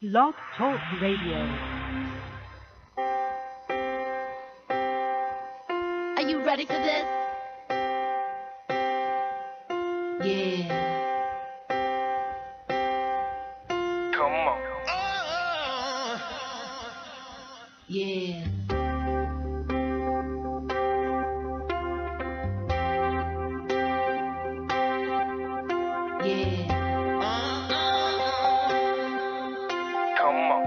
Blog Talk Radio. Are you ready for this? Yeah. Come on. Yeah. Yeah. Come on.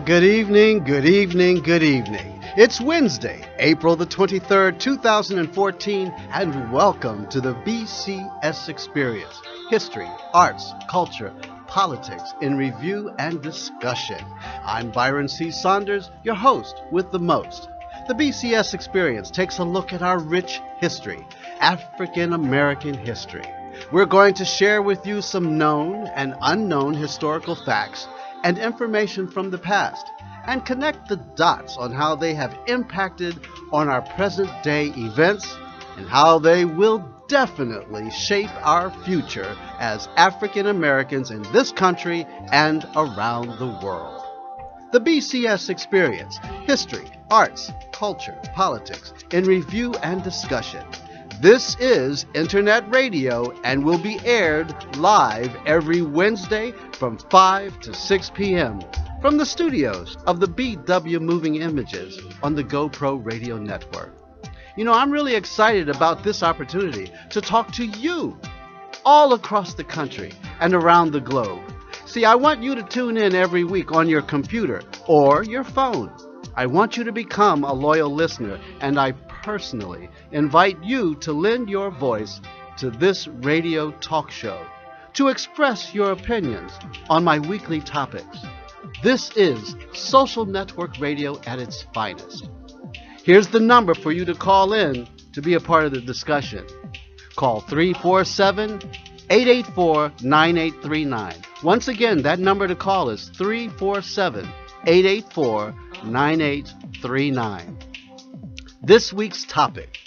Good evening, good evening, good evening. It's Wednesday, April the 23rd, 2014, and welcome to the BCS Experience. History, arts, culture, politics in review and discussion. I'm Byron C. Saunders, your host with the most. The BCS Experience takes a look at our rich history, African American history. We're going to share with you some known and unknown historical facts and information from the past, and connect the dots on how they have impacted on our present day events and how they will definitely shape our future as African Americans in this country and around the world. The BCS Experience, history, arts, culture, politics, in review and discussion. This is Internet Radio and will be aired live every Wednesday from 5 to 6 p.m. from the studios of the BW Moving Images on the GoPro Radio Network. You know, I'm really excited about this opportunity to talk to you all across the country and around the globe. See, I want you to tune in every week on your computer or your phone. I want you to become a loyal listener, and I personally invite you to lend your voice to this radio talk show, to express your opinions on my weekly topics. This is social network radio at its finest. Here's the number for you to call in to be a part of the discussion. Call 347-884-9839. Once again, that number to call is 347-884-9839. This week's topic,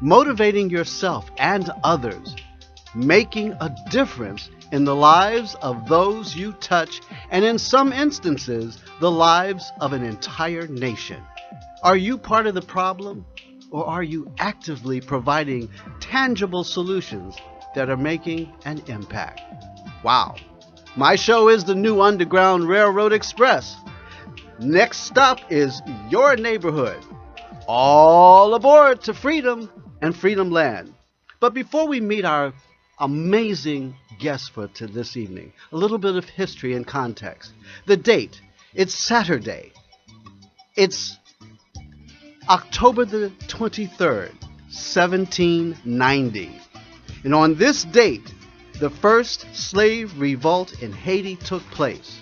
motivating yourself and others, making a difference in the lives of those you touch, and in some instances, the lives of an entire nation. Are you part of the problem, or are you actively providing tangible solutions that are making an impact? Wow. My show is the new Underground Railroad Express. Next stop is your neighborhood. All aboard to freedom and freedom land. But before we meet our amazing guest for this evening, a little bit of history and context. The date, it's Saturday. It's October the 23rd, 1790. And on this date, the first slave revolt in Haiti took place.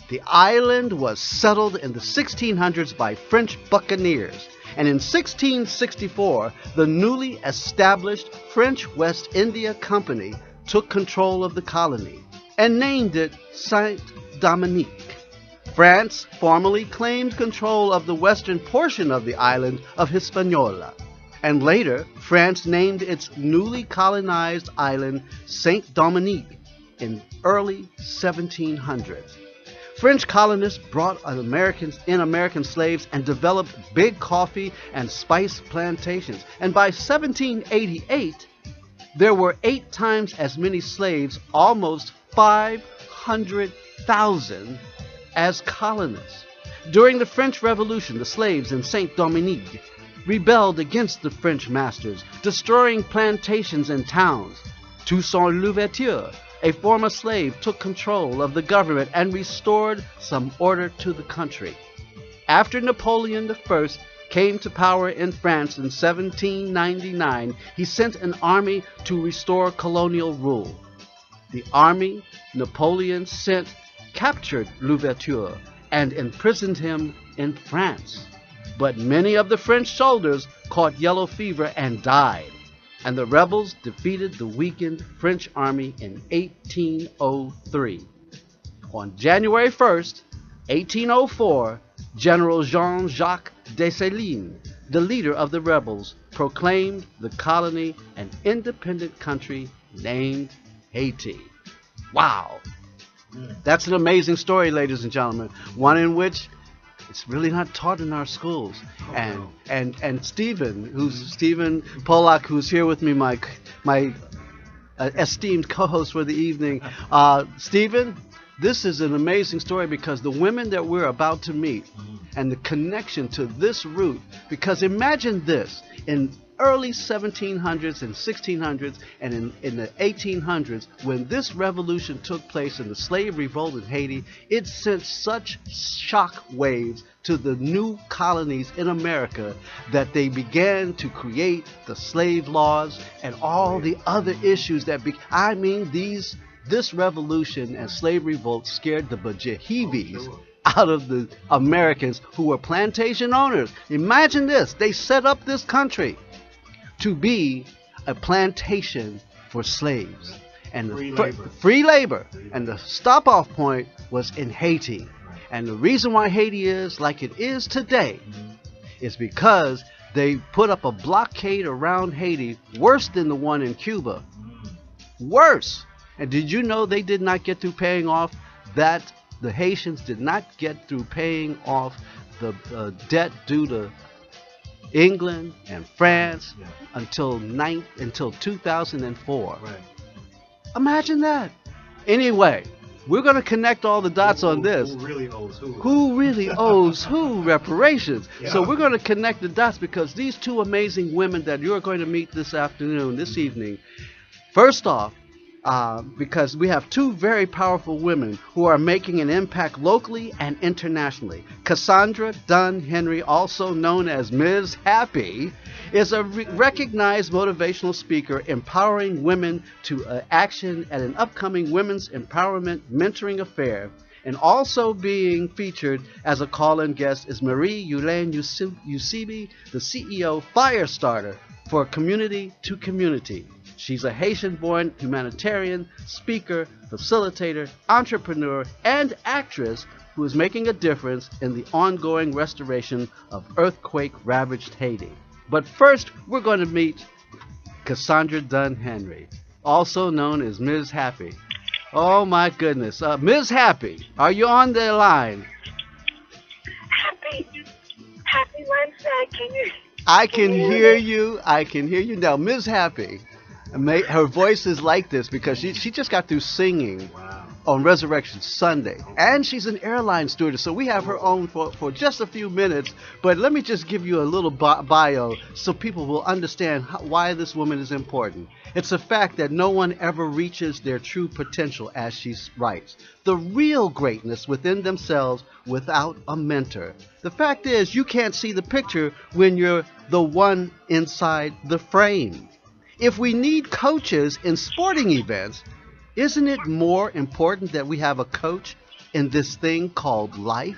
The island was settled in the 1600s by French buccaneers. And in 1664, the newly established French West India Company took control of the colony and named it Saint-Dominique. France formally claimed control of the western portion of the island of Hispaniola, and later France named its newly colonized island Saint-Dominique in early 1700s. French colonists brought American slaves and developed big coffee and spice plantations. And by 1788, there were 8 times as many slaves, almost 500,000, as colonists. During the French Revolution, the slaves in Saint-Dominique rebelled against the French masters, destroying plantations and towns. Toussaint Louverture, a former slave, took control of the government and restored some order to the country. After Napoleon I came to power in France in 1799, he sent an army to restore colonial rule. The army Napoleon sent captured Louverture and imprisoned him in France. But many of the French soldiers caught yellow fever and died, and the rebels defeated the weakened French army in 1803. On January 1st, 1804, General Jean-Jacques Dessalines, the leader of the rebels, proclaimed the colony an independent country named Haiti. Wow. That's an amazing story, ladies and gentlemen. One in which it's really not taught in our schools. And Stephen Polak, who's here with me, my esteemed co-host for the evening. Stephen, this is an amazing story because the women that we're about to meet and the connection to this root, because imagine this, in early 1700s and 1600s and in the 1800s, when this revolution took place in the slave revolt in Haiti, it sent such shock waves to the new colonies in America that they began to create the slave laws and all the other issues that this revolution and slave revolt scared the bejeebies out of the Americans who were plantation owners. Imagine this, they set up this country to be a plantation for slaves and free labor. And the stop-off point was in Haiti. And the reason why Haiti is like it is today is because they put up a blockade around Haiti worse than the one in Cuba. Worse. And did you know they did not get through paying off that? The Haitians did not get through paying off the debt due to England and France until 2004. Right. Imagine that. Anyway, we're going to connect all the dots on this. Who really owes who? Who really owes who reparations? Yeah. So we're going to connect the dots because these two amazing women that you're going to meet this evening, first off, because we have two very powerful women who are making an impact locally and internationally. Cassandra Dunn Henry, also known as Ms. Happy, is a recognized motivational speaker empowering women to action at an upcoming Women's Empowerment Mentoring Affair. And also being featured as a call-in guest is Marie Yulaine Usibi, the CEO Firestarter for Community to Community. She's a Haitian-born humanitarian, speaker, facilitator, entrepreneur, and actress who is making a difference in the ongoing restoration of earthquake-ravaged Haiti. But first, we're going to meet Cassandra Dunn Henry, also known as Ms. Happy. Oh my goodness. Ms. Happy, are you on the line? Happy Wednesday. I can hear you. I can hear you now. Ms. Happy. Her voice is like this because she just got through singing on Resurrection Sunday. And she's an airline stewardess, so we have her on for just a few minutes. But let me just give you a little bio so people will understand why this woman is important. It's a fact that no one ever reaches their true potential, as she writes. The real greatness within themselves without a mentor. The fact is, you can't see the picture when you're the one inside the frame. If we need coaches in sporting events, isn't it more important that we have a coach in this thing called life?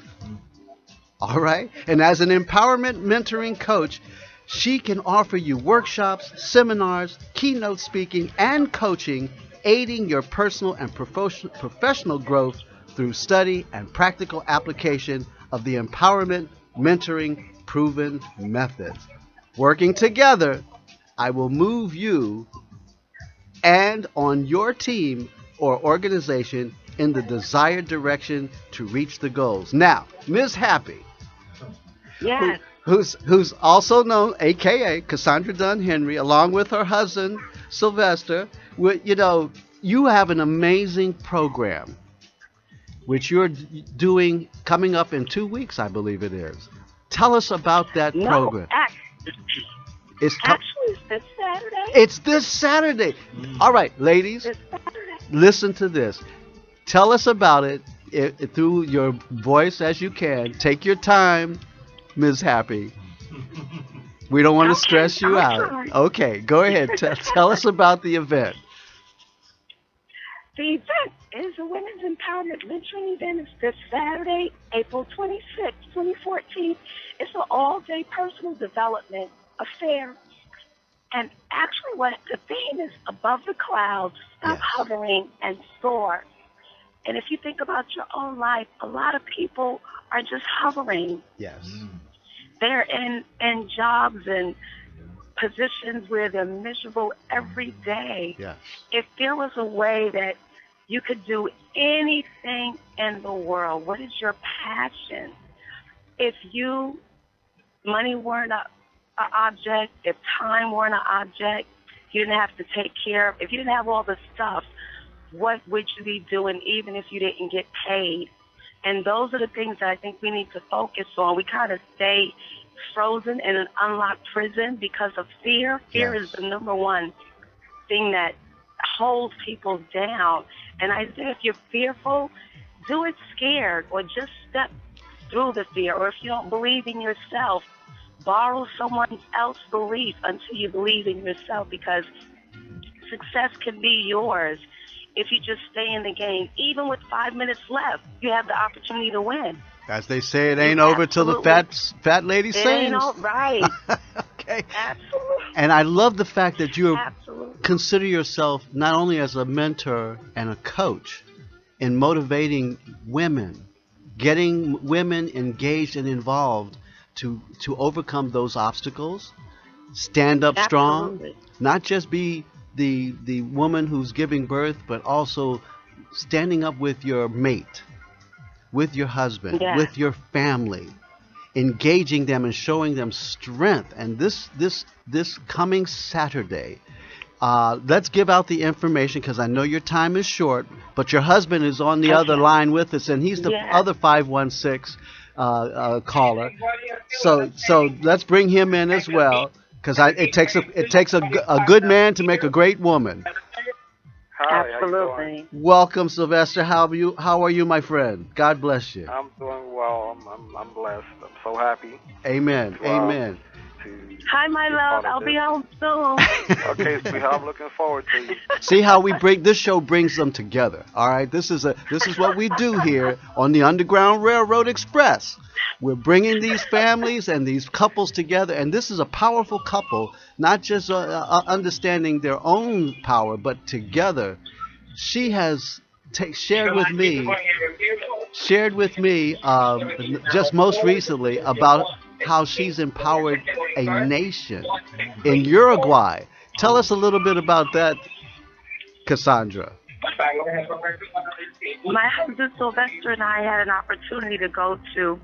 All right? And as an empowerment mentoring coach, she can offer you workshops, seminars, keynote speaking, and coaching, aiding your personal and professional growth through study and practical application of the empowerment mentoring proven methods. Working together, I will move you and on your team or organization in the desired direction to reach the goals. Now, Ms. Happy, Yes. who's also known, a.k.a. Cassandra Dunn Henry, along with her husband, Sylvester, you have an amazing program, which you're doing coming up in 2 weeks, I believe it is. Tell us about that program. Actually, it's this Saturday. It's this Saturday. All right, ladies, listen to this. Tell us about it through your voice as you can. Take your time, Ms. Happy. We don't want to stress you out. Okay, go ahead. Tell us about the event. The event is a Women's Empowerment Mentoring event. It's this Saturday, April 26, 2014. It's an all-day personal development affair. And actually what the theme is above the clouds, stop hovering and soar. And if you think about your own life, a lot of people are just hovering. Yes. They're in jobs and positions where they're miserable every day. Yes. If there was a way that you could do anything in the world, what is your passion? If money weren't an object, if time weren't an object, you didn't have to take care of, if you didn't have all the stuff, what would you be doing even if you didn't get paid? And those are the things that I think we need to focus on. We kind of stay frozen in an unlocked prison because of fear. Fear Yes. is the number one thing that holds people down. And I think if you're fearful, do it scared, or just step through the fear. Or if you don't believe in yourself, borrow someone else's belief until you believe in yourself, because success can be yours if you just stay in the game. Even with 5 minutes left, you have the opportunity to win. As they say, it ain't over till the fat lady It sings. ain't all right. Okay. Absolutely. And I love the fact that you Absolutely. consider yourself not only as a mentor and a coach in motivating women, getting women engaged and involved to overcome those obstacles, stand up strong, Absolutely. not just be the woman who's giving birth, but also standing up with your mate, with your husband, Yeah. with your family, engaging them and showing them strength. And this coming Saturday, let's give out the information, because I know your time is short, but your husband is on the other line with us, and he's the Yeah. other 516 caller. So let's bring him in as well, because it takes a good man to make a great woman. Hi, how you doing? Absolutely. Welcome, Sylvester. How are you, my friend? God bless you. I'm doing well. I'm blessed. I'm so happy. Amen. Wow. Amen. To Hi, my be love. part of I'll be this. home soon. Okay, sweetheart, I'm looking forward to you. See how this show brings them together. All right, this is what we do here on the Underground Railroad Express. We're bringing these families and these couples together, and this is a powerful couple, not just understanding their own power, but together. She has shared with me just most recently about how she's empowered a nation in Uruguay. Tell us a little bit about that, Cassandra. My husband Sylvester and I had an opportunity to go to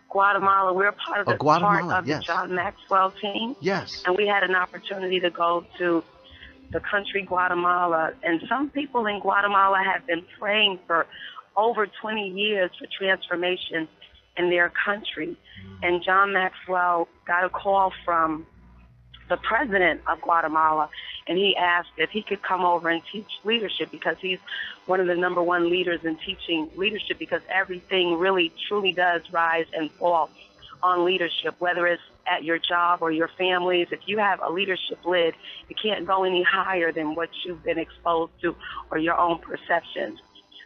Guatemala. We're part of Guatemala, the yes. John Maxwell team. Yes. And we had an opportunity to go to the country Guatemala. And some people in Guatemala have been praying for over 20 years for transformation in their country. And John Maxwell got a call from the president of Guatemala, and he asked if he could come over and teach leadership, because he's one of the number one leaders in teaching leadership, because everything really truly does rise and fall on leadership, whether it's at your job or your families. If you have a leadership lid, you can't go any higher than what you've been exposed to or your own perceptions.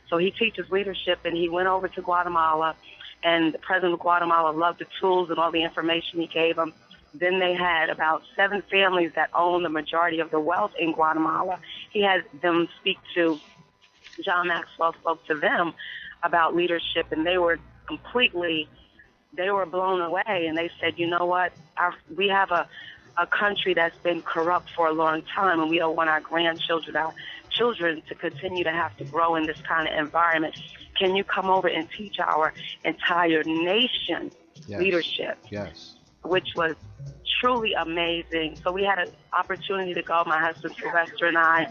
So he teaches leadership, and he went over to Guatemala, and the president of Guatemala loved the tools and all the information he gave them. Then they had about 7 families that own the majority of the wealth in Guatemala. He had them speak to, John Maxwell spoke to them about leadership, and they were blown away. And they said, you know what, we have a country that's been corrupt for a long time, and we don't want our grandchildren, our children, to continue to have to grow in this kind of environment. Can you come over and teach our entire nation leadership? Yes. Which was truly amazing. So we had an opportunity to go, my husband Sylvester and I,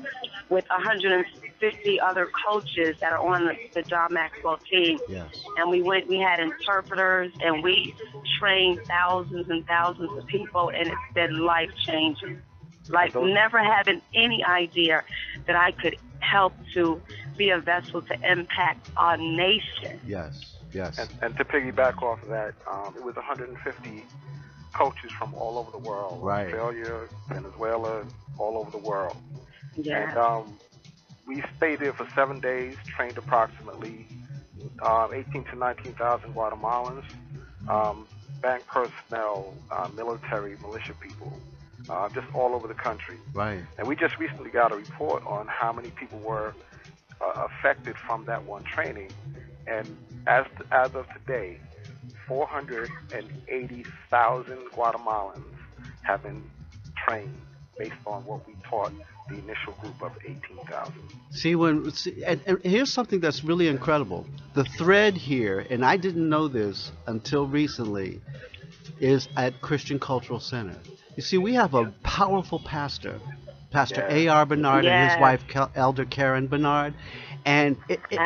with 150 other coaches that are on the John Maxwell team. Yes. And we had interpreters, and we trained thousands and thousands of people, and it's been life-changing. Like never having any idea that I could help to be a vessel to impact our nation. Yes. Yes. And to piggyback off of that, it was 150 coaches from all over the world. Right. Australia, Venezuela, all over the world. Yeah. And we stayed there for 7 days, trained approximately 18 to 19,000 Guatemalans, bank personnel, military, militia people, just all over the country. Right. And we just recently got a report on how many people were affected from that one training. And as of today, 480,000 Guatemalans have been trained based on what we taught the initial group of 18,000. And here's something that's really incredible. The thread here, and I didn't know this until recently, is at Christian Cultural Center. You see, we have a powerful pastor, Pastor A.R. Bernard, and his wife, Elder Karen Bernard. And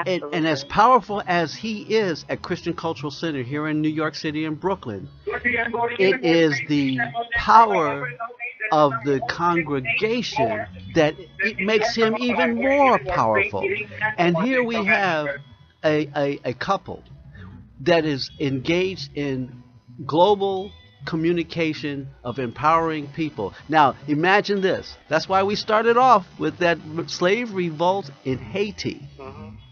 and as powerful as he is at Christian Cultural Center here in New York City and Brooklyn, it is the power of the congregation that it makes him even more powerful. And here we have a couple that is engaged in global communication of empowering people. Now, imagine this. That's why we started off with that slave revolt in Haiti.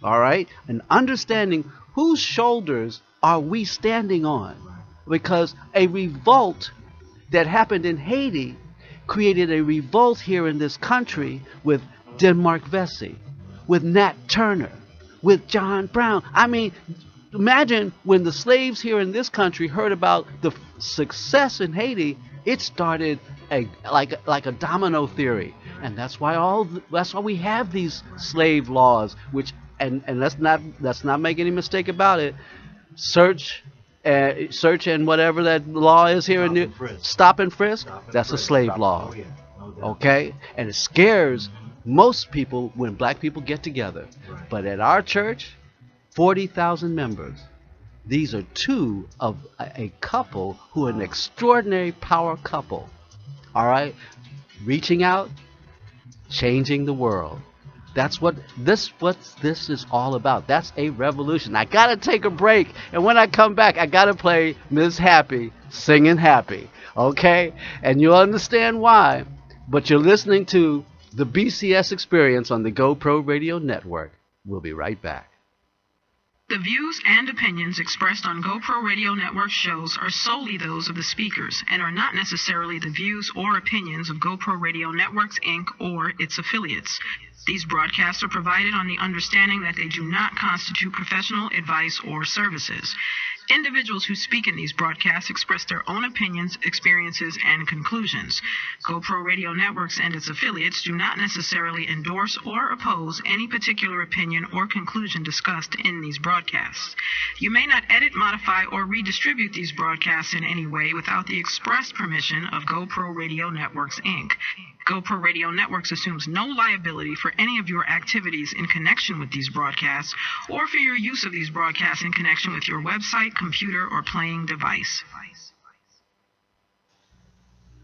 All right? And understanding whose shoulders are we standing on? Because a revolt that happened in Haiti created a revolt here in this country with Denmark Vesey, with Nat Turner, with John Brown. I mean, imagine when the slaves here in this country heard about the success in Haiti, it started like a domino theory, and that's why we have these slave laws. Which and let's not make any mistake about it. Search and whatever that law is here in stop and frisk. That's a slave law. Okay, and it scares most people when black people get together. But at our church, 40,000 members. These are two of a couple who are an extraordinary power couple. All right? Reaching out, changing the world. That's what this is all about. That's a revolution. I got to take a break. And when I come back, I got to play Ms. Happy singing Happy. Okay? And you'll understand why. But you're listening to the BCS Experience on the GoPro Radio Network. We'll be right back. The views and opinions expressed on GoPro Radio Network shows are solely those of the speakers and are not necessarily the views or opinions of GoPro Radio Networks, Inc. or its affiliates. These broadcasts are provided on the understanding that they do not constitute professional advice or services. Individuals who speak in these broadcasts express their own opinions, experiences, and conclusions. GoPro Radio Networks and its affiliates do not necessarily endorse or oppose any particular opinion or conclusion discussed in these broadcasts. You may not edit, modify, or redistribute these broadcasts in any way without the express permission of GoPro Radio Networks, Inc. GoPro Radio Networks assumes no liability for any of your activities in connection with these broadcasts or for your use of these broadcasts in connection with your website, computer, or playing device.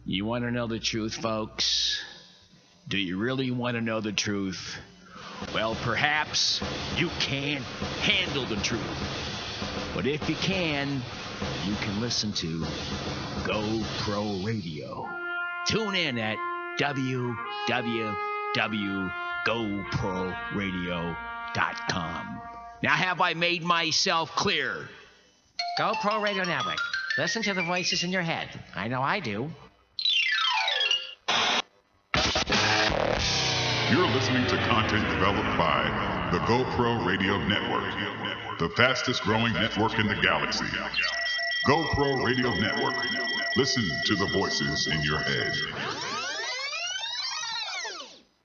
You want to know the truth, folks? Do you really want to know the truth? Well, perhaps you can't handle the truth. But if you can listen to GoPro Radio. Tune in at www.goproradio.com. Now, have I made myself clear? GoPro Radio Network. Listen to the voices in your head. I know I do. You're listening to content developed by the GoPro Radio Network, the fastest growing network in the galaxy. GoPro Radio Network. Listen to the voices in your head.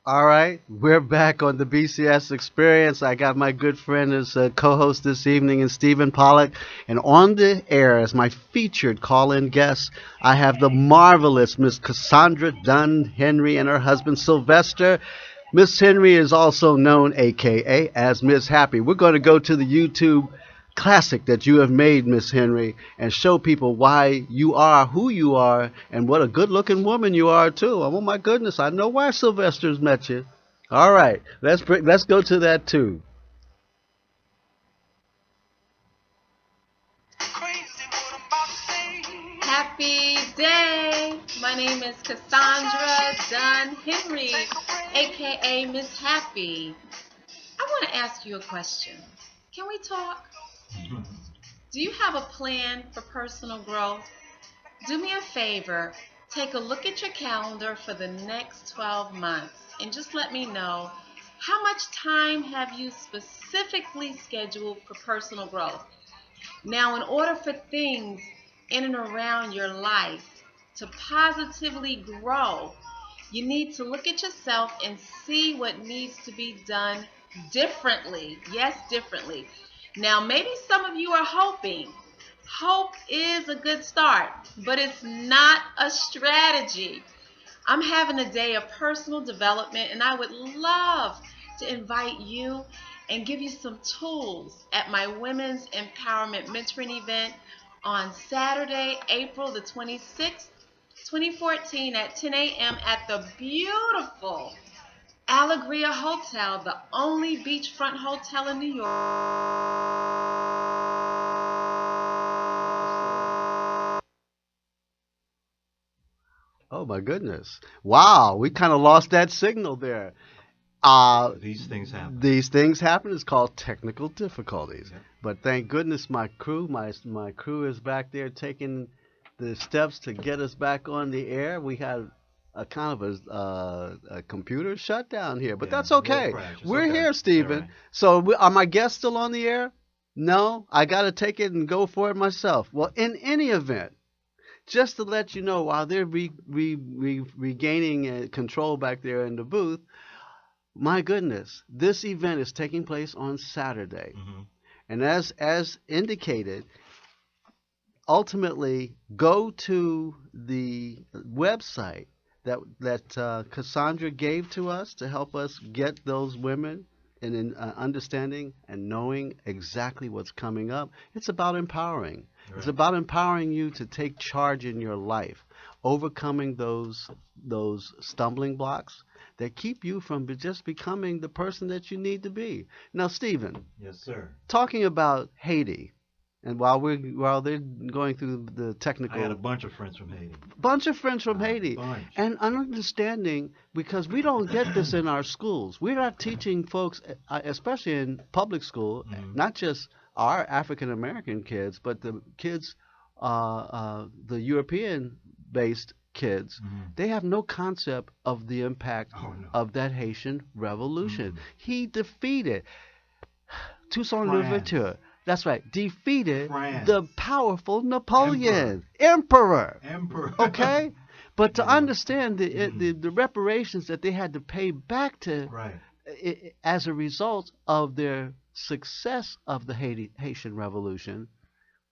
All right, we're back on the BCS Experience. I got my good friend as a co-host this evening, and Stephen Pollack. And on the air as my featured call-in guest, I have the marvelous Miss Cassandra Dunn Henry and her husband Sylvester. Miss Henry is also known, a.k.a. as Miss Happy. We're going to go to the YouTube classic that you have made, Miss Henry, and show people why you are who you are and what a good-looking woman you are too. Oh my goodness, I know why Sylvester's met you. All right, let's go to that too. Happy day. My name is Cassandra Dunn Henry, aka Miss Happy. I want to ask you a question. Can we talk? Do you have a plan for personal growth? Do me a favor, take a look at your calendar for the next 12 months and just let me know how much time have you specifically scheduled for personal growth. Now, in order for things in and around your life to positively grow, you need to look at yourself and see what needs to be done differently. Yes, differently. Now, maybe some of you are hoping. Hope is a good start, but it's not a strategy. I'm having a day of personal development, and I would love to invite you and give you some tools at my Women's Empowerment Mentoring event on Saturday, April the 26th, 2014 at 10 a.m. at the beautiful Allegria Hotel, the only beachfront hotel in New York. Oh my goodness. Wow, we kind of lost that signal there. These things happen. These things happen. It's called technical difficulties. Yep. But thank goodness my crew is back there taking the steps to get us back on the air. We had a kind of a computer shutdown here, but that's okay. We're okay. here, Stephen. Right. So are my guests still on the air? No, I got to take it and go for it myself. Well, in any event, just to let you know, while they're regaining control back there in the booth, my goodness, this event is taking place on Saturday. Mm-hmm. And as indicated, ultimately go to the website that Cassandra gave to us to help us get those women in understanding and knowing exactly what's coming up. It's about empowering. Right. It's about empowering you to take charge in your life, overcoming those stumbling blocks that keep you from just becoming the person that you need to be. Now, Stephen. Yes, sir. Talking about Haiti, and while they're going through the technical, I had a bunch of friends from Haiti. Haiti, and understanding, because we don't get this in our schools. We're not teaching folks, especially in public school, not just our African American kids, but the kids, the European-based kids. They have no concept of the impact of that Haitian revolution. He defeated Toussaint Louverture. That's right. Defeated the powerful Napoleon, Emperor. Okay, but to understand the reparations that they had to pay back to, as a result of their success of the Haitian Revolution,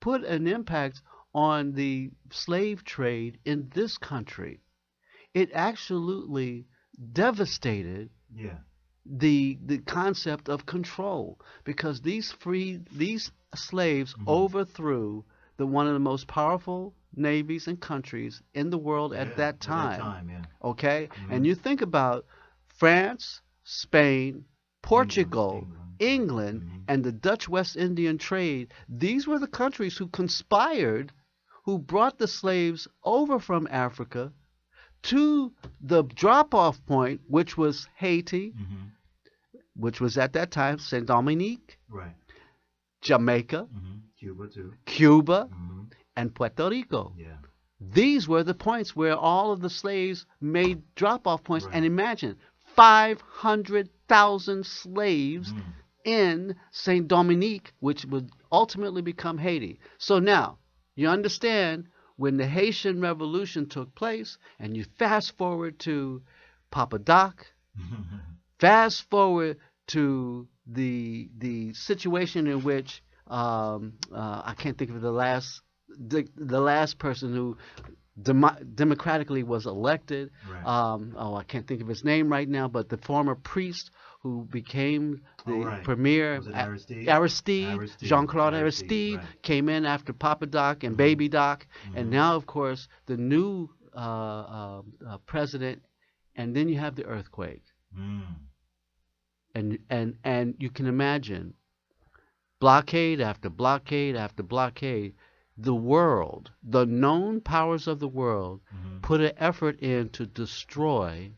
put an impact on the slave trade in this country. It absolutely devastated. The concept of control, because these slaves overthrew one of the most powerful navies and countries in the world at that time. Okay, and you think about France, Spain, Portugal, England, and the Dutch West Indian trade. These were the countries who conspired, who brought the slaves over from Africa to the drop-off point, which was Haiti, which was at that time Saint Dominique, Jamaica, Cuba, and Puerto Rico. These were the points where all of the slaves made drop-off points. And imagine 500,000 slaves in Saint Dominique, which would ultimately become Haiti. So now you understand, when the Haitian Revolution took place, and you fast forward to Papa Doc, fast forward to the situation in which I can't think of the last person who democratically was elected. I can't think of his name right now, but the former priest who became the premier, Aristide, Jean-Claude Aristide, came in after Papa Doc and Baby Doc, and now, of course, the new president, and then you have the earthquake. And you can imagine, blockade after blockade after blockade, the world, the known powers of the world, put an effort in to destroy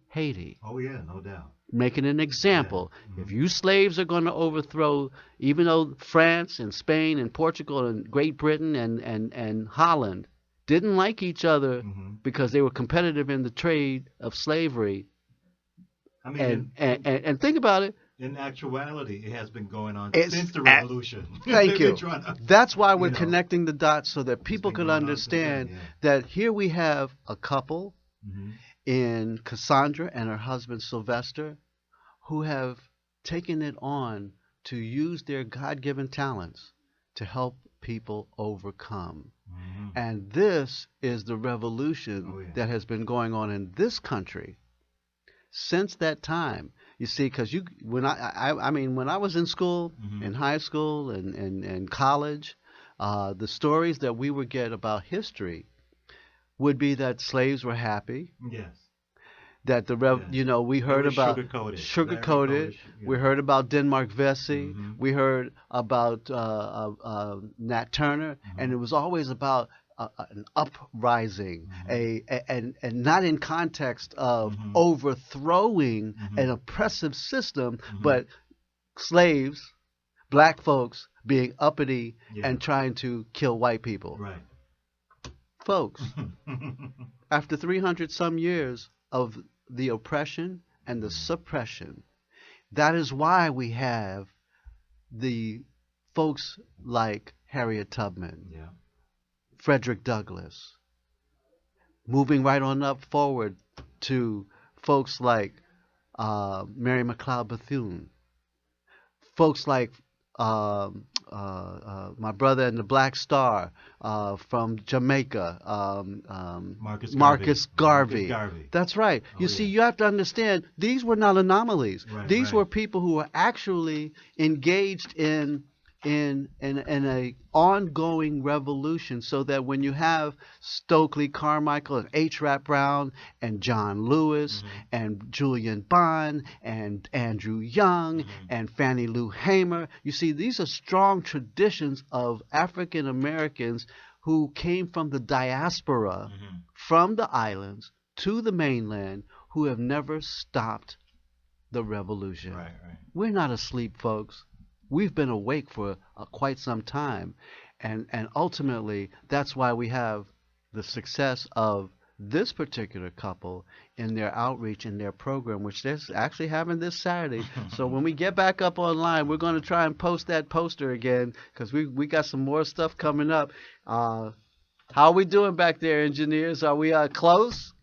Haiti. Oh, yeah, no doubt. Making an example. If you slaves are going to overthrow, even though France and Spain and Portugal and Great Britain and Holland didn't like each other because they were competitive in the trade of slavery. I mean, and think about it, In actuality, it has been going on It's since the revolution. Thank They've you. been trying to, That's why we're you know, connecting the dots so that people been can going on since then, understand yeah. that here we have a couple Mhm. in Cassandra and her husband Sylvester who have taken it on to use their God-given talents to help people overcome. Mhm. And this is the revolution Oh, yeah. that has been going on in this country since that time. You see, because when I mean, when I was in school, Mhm. in high school and college, the stories that we would get about history would be that slaves were happy, Yes. that Yeah. we They heard were about sugar-coated. sugar-coated. You We know. heard about Denmark Vesey. Mhm. We heard about Nat Turner, and it was always about an uprising, and not in context of overthrowing an oppressive system, but slaves, black folks being uppity Yeah. and trying to kill white people. Right. Folks, after 300 some years of the oppression and the suppression, that is why we have the folks like Harriet Tubman, Yeah. Frederick Douglass, moving right on up forward to folks like Mary McLeod Bethune, folks like my brother in the Black Star from Jamaica, Marcus Garvey. That's right. You see, you have to understand, these were not anomalies. Right, These right. were people who were actually engaged in a ongoing revolution, so that when you have Stokely Carmichael and H. Rap Brown and John Lewis and Julian Bond and Andrew Young and Fannie Lou Hamer, you see, these are strong traditions of African Americans who came from the diaspora, from the islands to the mainland, who have never stopped the revolution. Right, right. We're not asleep, folks. We've been awake for quite some time, and ultimately that's why we have the success of this particular couple in their outreach in their program, which they're actually having this Saturday. So when we get back up online, we're going to try and post that poster again, because we got some more stuff coming up. How are we doing back there, engineers? Are we close?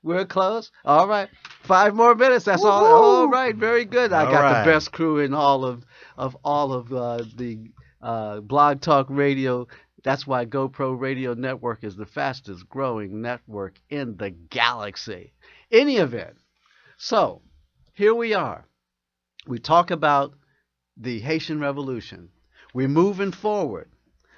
We're close. All right, 5 more minutes. That's all. All right, very good. I got the best crew in all of the Blog Talk Radio. That's why GoPro Radio Network is the fastest growing network in the galaxy. Any event. So here we are. We talk about the Haitian Revolution. We're moving forward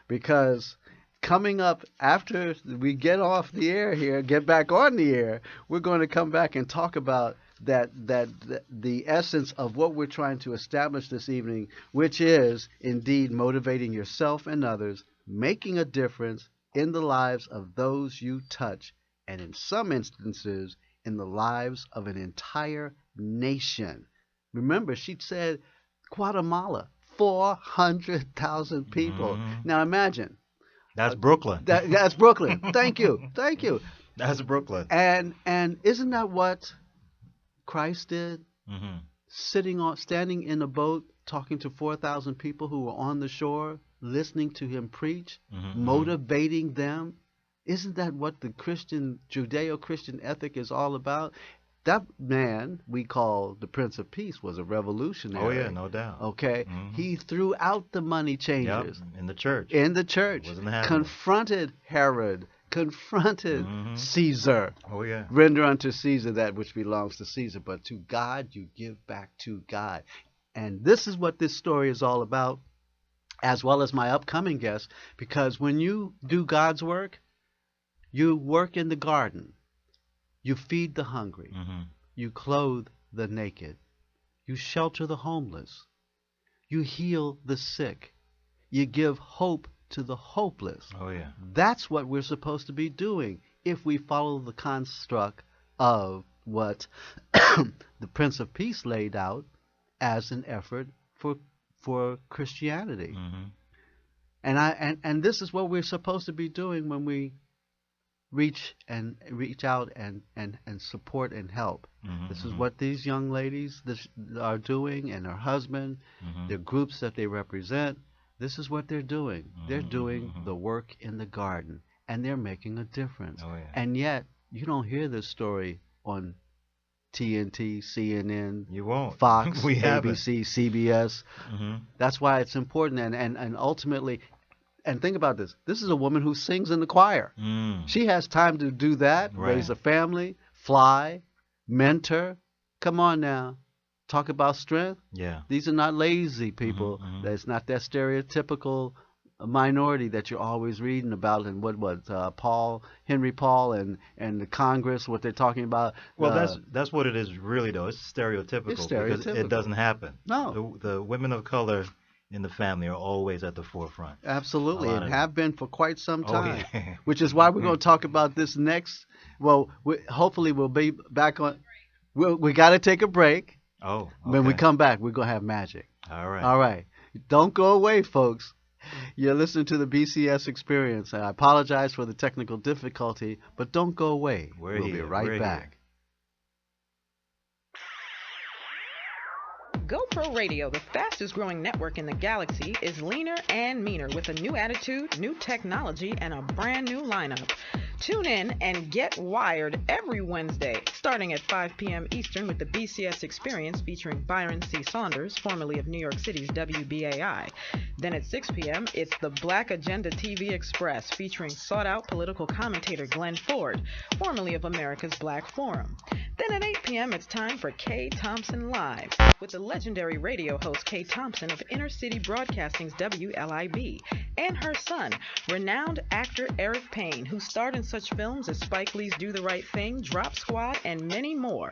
because coming up after we get off the air here, get back on the air, we're going to come back and talk about the essence of what we're trying to establish this evening, which is indeed motivating yourself and others, making a difference in the lives of those you touch, and in some instances, in the lives of an entire nation. Remember, she said Guatemala, 400,000 people. Now imagine. That's Brooklyn. That's Brooklyn. Thank you. Thank you. That's Brooklyn. And isn't that what Christ did? Standing in a boat, talking to 4,000 people who were on the shore, listening to him preach, motivating them. Isn't that what the Judeo-Christian ethic is all about? That man we call the Prince of Peace was a revolutionary. Oh yeah, no doubt. Okay, he threw out the money changers. Yep, in the church. Wasn't confronted Herod, confronted Caesar. Oh yeah. Render unto Caesar that which belongs to Caesar, but to God you give back to God. And this is what this story is all about, as well as my upcoming guest, because when you do God's work, you work in the garden. You feed the hungry. You clothe the naked. You shelter the homeless. You heal the sick. You give hope to the hopeless. Oh, yeah. That's what we're supposed to be doing if we follow the construct of what the Prince of Peace laid out as an effort for Christianity. And this is what we're supposed to be doing when we reach out and support and help. This is what these young ladies are doing, and her husband, the groups that they represent. This is what they're doing. They're doing the work in the garden, and they're making a difference. Oh, yeah. And yet, you don't hear this story on TNT, CNN, You won't. Fox, We haven't. ABC, CBS. That's why it's important. And ultimately, and think about this. This is a woman who sings in the choir. She has time to do that, Right. raise a family, fly, mentor. Come on now. Talk about strength. Yeah. These are not lazy people. That's not that stereotypical minority that you're always reading about, and Henry Paul and the Congress, what they're talking about. Well, that's what it is really, though. It's stereotypical. It's Because stereotypical. it doesn't happen. No. The women of color in the family are always at the forefront. Absolutely, A lot and of have been for quite some Oh, time. yeah. Which is why we're going to talk about this next. Well, hopefully we'll be back on. We got to take a break. Oh, When we okay. come back, we're going to have magic. All right. All right. Don't go away, folks. You're listening to the BCS Experience. I apologize for the technical difficulty, but don't go away. We'll be here. right We're back. GoPro Radio, the fastest growing network in the galaxy, is leaner and meaner with a new attitude, new technology, and a brand new lineup. Tune in and get wired every Wednesday, starting at 5 p.m. Eastern with the BCS Experience featuring Byron C. Saunders, formerly of New York City's WBAI. Then at 6 p.m., it's the Black Agenda TV Express featuring sought-out political commentator Glenn Ford, formerly of America's Black Forum. Then at 8 p.m., it's time for Kay Thompson Live with the legendary radio host Kay Thompson of Inner City Broadcasting's WLIB and her son, renowned actor Eric Payne, who starred in such films as Spike Lee's Do the Right Thing, Drop Squad, and many more.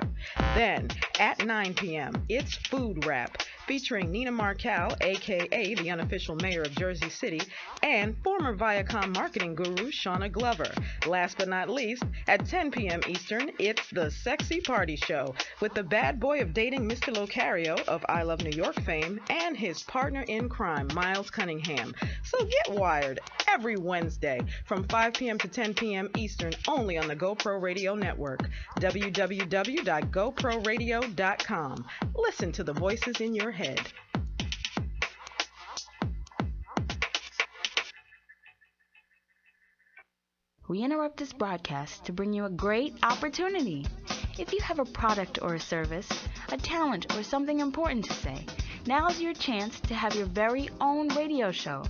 Then at 9 p.m., it's Food Rap featuring Nina Markel, a.k.a. the unofficial mayor of Jersey City, and former Viacom marketing guru Shauna Glover. Last but not least, at 10 p.m. Eastern, it's the Sexy Party Show with the bad boy of dating Mr. Locario of I Love New York fame and his partner in crime, Miles Cunningham. So get wired every Wednesday from 5 p.m. to 10 p.m. Eastern only on the GoPro Radio Network, www.goproradio.com. Listen to the voices in your head. We interrupt this broadcast to bring you a great opportunity. If you have a product or a service, a talent or something important to say, now's your chance to have your very own radio show.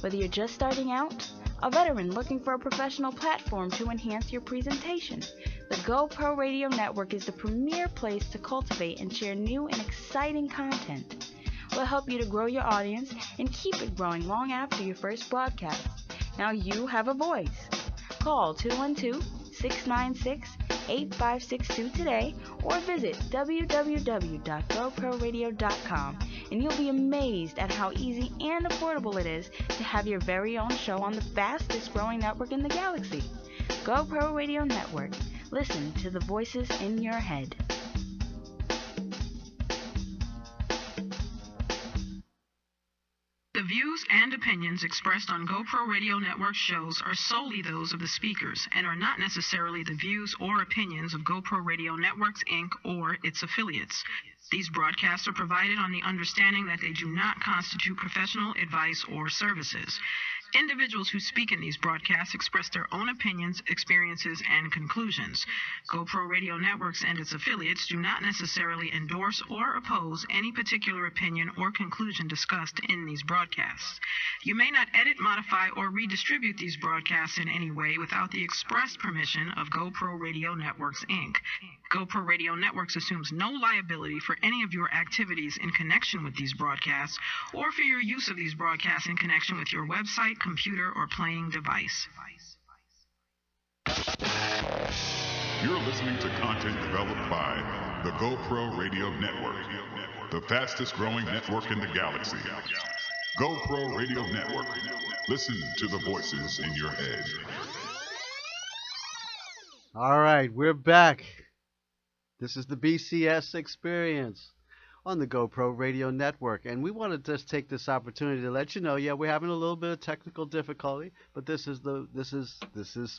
Whether you're just starting out, a veteran looking for a professional platform to enhance your presentation, the GoPro Radio Network is the premier place to cultivate and share new and exciting content. We'll help you to grow your audience and keep it growing long after your first broadcast. Now you have a voice. Call 212-696-8562 today or visit www.goproradio.com and you'll be amazed at how easy and affordable it is to have your very own show on the fastest growing network in the galaxy. GoPro Radio Network. Listen to the voices in your head. The views and opinions expressed on GoPro Radio Network shows are solely those of the speakers and are not necessarily the views or opinions of GoPro Radio Networks, Inc. or its affiliates. These broadcasts are provided on the understanding that they do not constitute professional advice or services. Individuals who speak in these broadcasts express their own opinions, experiences, and conclusions. GoPro Radio Networks and its affiliates do not necessarily endorse or oppose any particular opinion or conclusion discussed in these broadcasts. You may not edit, modify, or redistribute these broadcasts in any way without the express permission of GoPro Radio Networks, Inc. GoPro Radio Networks assumes no liability for any of your activities in connection with these broadcasts or for your use of these broadcasts in connection with your website, computer, or playing device. You're listening to content developed by the GoPro Radio Network, the fastest growing network in the galaxy. GoPro Radio Network. Listen to the voices in your head. All right, we're back. This is the BCS Experience. on the GoPro Radio Network. And we want to just take this opportunity to let you know, yeah, we're having a little bit of technical difficulty, but this is the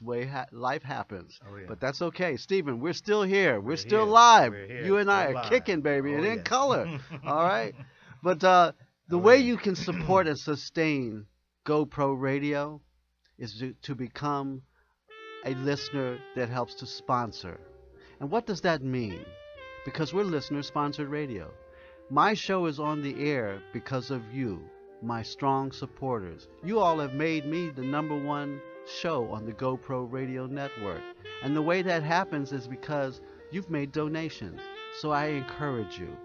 way life happens. Oh, yeah. But that's okay, Stephen. We're still here. We're still here. live. We're here. You and I Still are live. kicking, baby, Oh, and in yeah. color. All right. But the Oh, way yeah. you can support and sustain GoPro Radio is to become a listener that helps to sponsor. And what does that mean? Because we're listener-sponsored radio. My show is on the air because of you, my strong supporters. You all have made me the #1 show on the GoPro Radio Network. And the way that happens is because you've made donations. So I encourage you.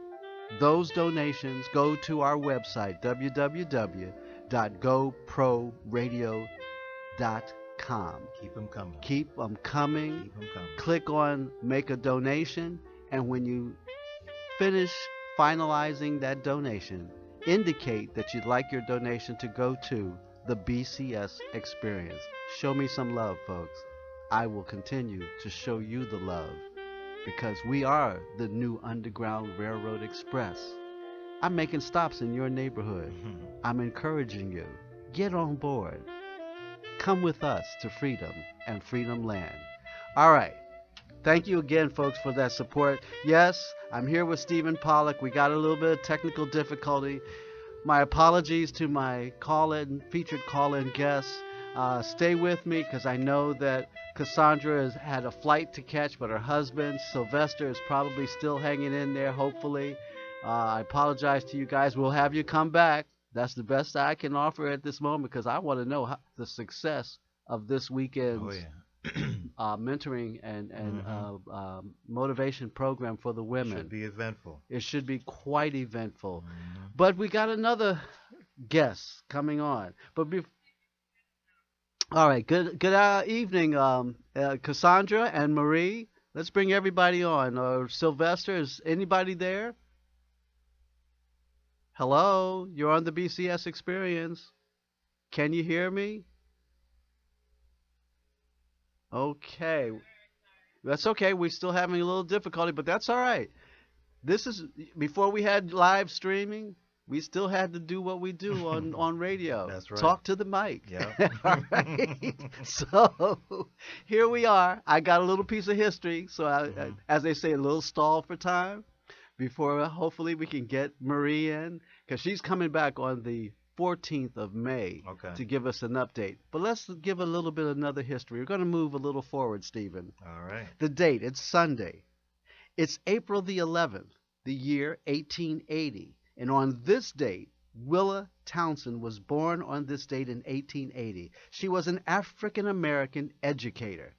Those donations go to our website, www.goproradio.com. Keep them coming. Keep them coming. Keep 'em coming. Click on Make a Donation, and when you finish finalizing that donation, indicate that you'd like your donation to go to the BCS Experience. Show me some love, folks. I will continue to show you the love, because we are the new Underground Railroad Express. I'm making stops in your neighborhood. I'm encouraging you. Get on board. Come with us to freedom and freedom land. All right. Thank you again, folks, for that support. Yes, I'm here with Stephen Pollock. We got a little bit of technical difficulty. My apologies to my featured call-in guests. Stay with me, because I know that Cassandra has had a flight to catch, but her husband, Sylvester, is probably still hanging in there, hopefully. I apologize to you guys. We'll have you come back. That's the best I can offer at this moment, because I want to know the success of this weekend's mentoring and motivation program for the women. Should be eventful. It should be quite eventful. But we got another guest coming on. But all right, good evening, Cassandra and Marie. Let's bring everybody on. Sylvester, is anybody there? Hello, you're on the BCS Experience. Can you hear me? Okay. That's okay. We're still having a little difficulty, but that's all right. This is before we had live streaming. We still had to do what we do on radio. That's right. Talk to the mic. Yeah. All right. So here we are. I got a little piece of history. So as they say, a little stall for time before hopefully we can get Marie in, because she's coming back on the 14th of May to give us an update. But let's give a little bit of another history. We're going to move a little forward, Stephen. All right. The date, it's Sunday. It's April the 11th, the year 1880. And on this date, Willa Townsend was born on this date in 1880. She was an African-American educator.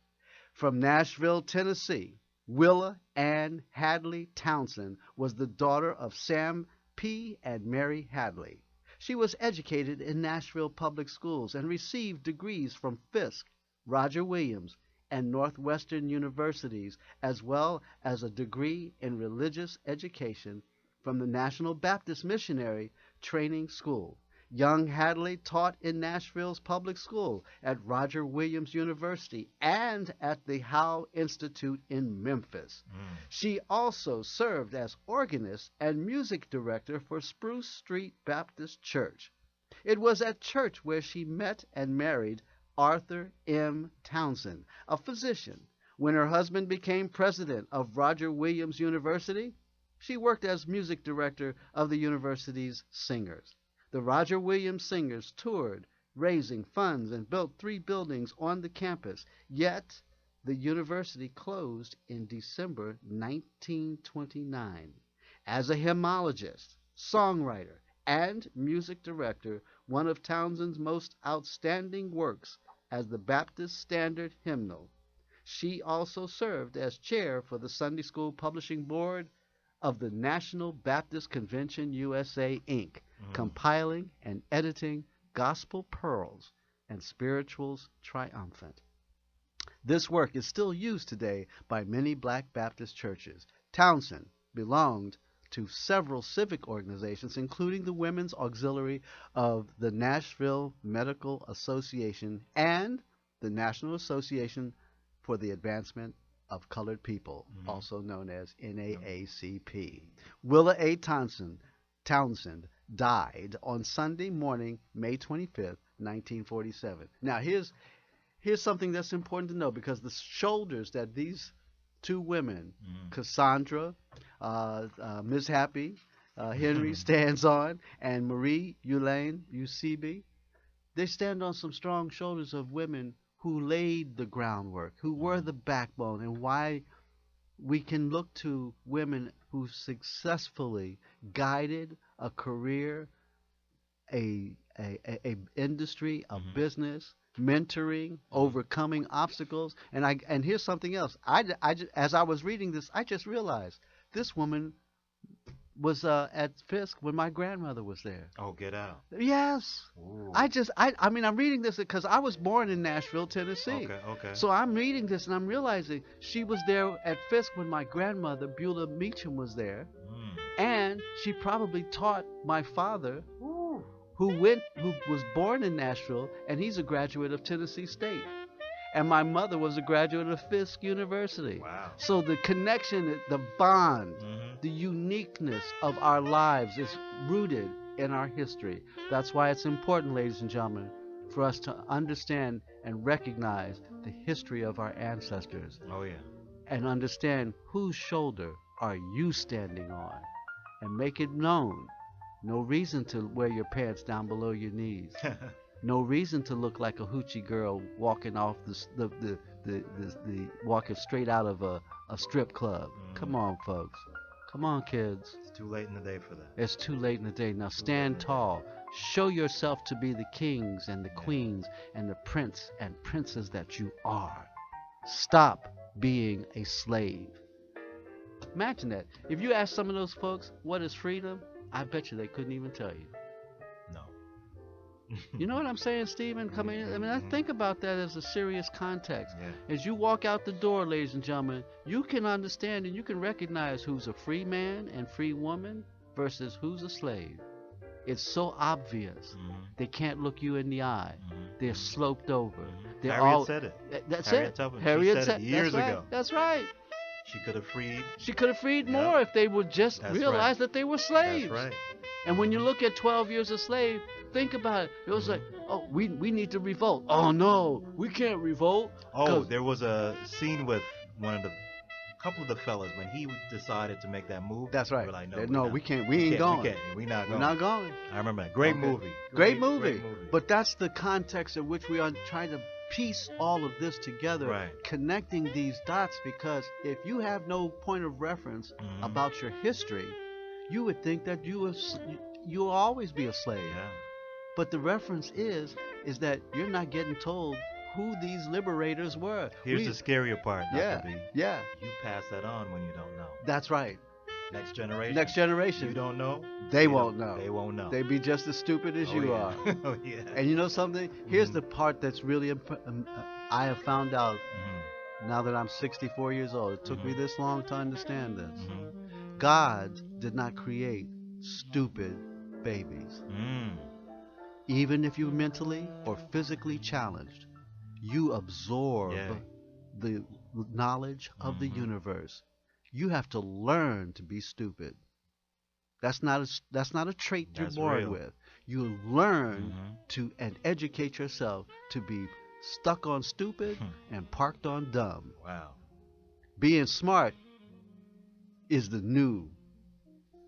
From Nashville, Tennessee, Willa Ann Hadley Townsend was the daughter of Sam P. and Mary Hadley. She was educated in Nashville public schools and received degrees from Fisk, Roger Williams, and Northwestern universities, as well as a degree in religious education from the National Baptist Missionary Training School. Young Hadley taught in Nashville's public school, at Roger Williams University, and at the Howe Institute in Memphis. She also served as organist and music director for Spruce Street Baptist Church. It was at church where she met and married Arthur M. Townsend, a physician. When her husband became president of Roger Williams University, she worked as music director of the university's singers. The Roger Williams Singers toured, raising funds, and built 3 buildings on the campus. Yet, the university closed in December 1929. As a hymnologist, songwriter, and music director, one of Townsend's most outstanding works as the Baptist Standard Hymnal. She also served as chair for the Sunday School Publishing Board of the National Baptist Convention USA, Inc., compiling and editing Gospel Pearls and Spirituals Triumphant. This work is still used today by many Black Baptist churches. Townsend belonged to several civic organizations, including the Women's Auxiliary of the Nashville Medical Association and the National Association for the Advancement of Colored People, also known as NAACP. Willa A. Townsend died on Sunday morning, May 25th, 1947. Now, here's something that's important to know, because the shoulders that these two women, Cassandra, Ms. Happy, Henry stands on, and Marie Elaine UCB, they stand on some strong shoulders of women who laid the groundwork, who were the backbone, and why we can look to women who successfully guided a career, a industry, a business, mentoring, overcoming obstacles. And here's something else. As I was reading this, I just realized this woman was at Fisk when my grandmother was there. Oh, get out. Yes. Ooh. I mean, I'm reading this because I was born in Nashville, Tennessee. Okay. So I'm reading this and I'm realizing she was there at Fisk when my grandmother, Beulah Meacham, was there. And she probably taught my father, who was born in Nashville, and he's a graduate of Tennessee State. And my mother was a graduate of Fisk University. Wow. So the connection, the bond, the uniqueness of our lives is rooted in our history. That's why it's important, ladies and gentlemen, for us to understand and recognize the history of our ancestors. Oh, yeah. And understand whose shoulder are you standing on. And make it known. No reason to wear your pants down below your knees. No reason to look like a hoochie girl walking off walking straight out of a strip club. Come on, folks. Come on, kids. It's too late in the day for that. It's too late in the day. Now stand tall. Show yourself to be the kings and the queens and the prince and princess that you are. Stop being a slave. Imagine that. If you ask some of those folks, what is freedom? I bet you they couldn't even tell you. No. You know what I'm saying, Stephen? I think about that as a serious context. Yeah. As you walk out the door, ladies and gentlemen, you can understand and you can recognize who's a free man and free woman versus who's a slave. It's so obvious. They can't look you in the eye. They're sloped over. Harriet said it. That's Harriet it. Tubman. Harriet said it years ago. That's right. She could have freed. She could have freed more if they would just realize that they were slaves. That's right. And when you look at 12 years a slave, think about it. It was like, oh, we need to revolt. Oh, no, we can't revolt. Oh, there was a scene with couple of the fellas when he decided to make that move. That's right. We're like, we can't. We ain't going. We're not going. We're not going. I remember that. Great movie. Great movie. But that's the context in which we are trying to piece all of this together, connecting these dots, because if you have no point of reference about your history, you would think that you will always be a slave. Yeah. But the reference is that you're not getting told who these liberators were. Here's the scarier part, Dr. B. Yeah. You pass that on when you don't know. That's right. Next generation. You don't know. They won't know. They won't know. They be just as stupid as you are. Oh, yeah. And you know something? Here's the part that's really I have found out now that I'm 64 years old. It took me this long to understand this. God did not create stupid babies. Even if you're mentally or physically challenged, you absorb the knowledge of the universe. You have to learn to be stupid. That's not a trait you're born with. You learn to and educate yourself to be stuck on stupid and parked on dumb. Wow. Being smart is the new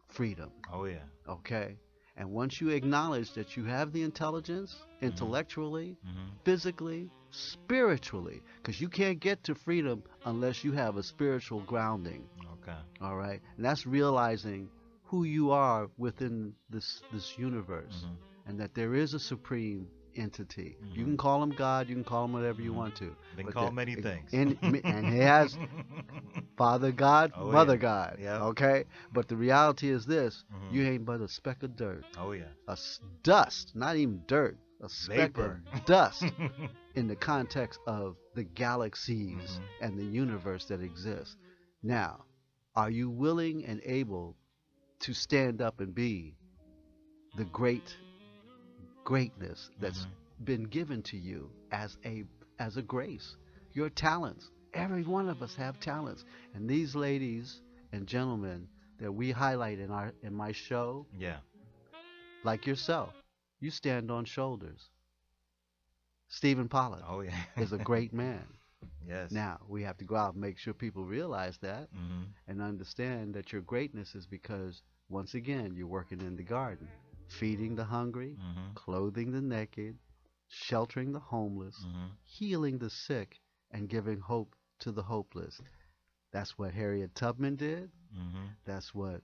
freedom. Oh yeah. Okay? And once you acknowledge that you have the intelligence, intellectually, physically, spiritually, because you can't get to freedom unless you have a spiritual grounding. Okay. All right? And that's realizing who you are within this universe, and that there is a supreme entity. You can call him God, you can call him whatever you want to. Been called many things. And he has Father God, Mother God. Yeah. Okay? But the reality is this, you ain't but a speck of dirt. Oh yeah. Dust, not even dirt. A speck Vapor. of dust in the context of the galaxies and the universe that exists. Now, are you willing and able to stand up and be the greatness that's been given to you as a grace? Your talents, Every one of us have talents. And these ladies and gentlemen that we highlight in my show, Yeah. like yourself, you stand on shoulders. Stephen Pollard is a great man. Yes. Now, we have to go out and make sure people realize that Mm-hmm. and understand that your greatness is because, once again, you're working in the garden, feeding the hungry, Mm-hmm. clothing the naked, sheltering the homeless, Mm-hmm. healing the sick, and giving hope to the hopeless. That's what Harriet Tubman did. Mm-hmm. That's what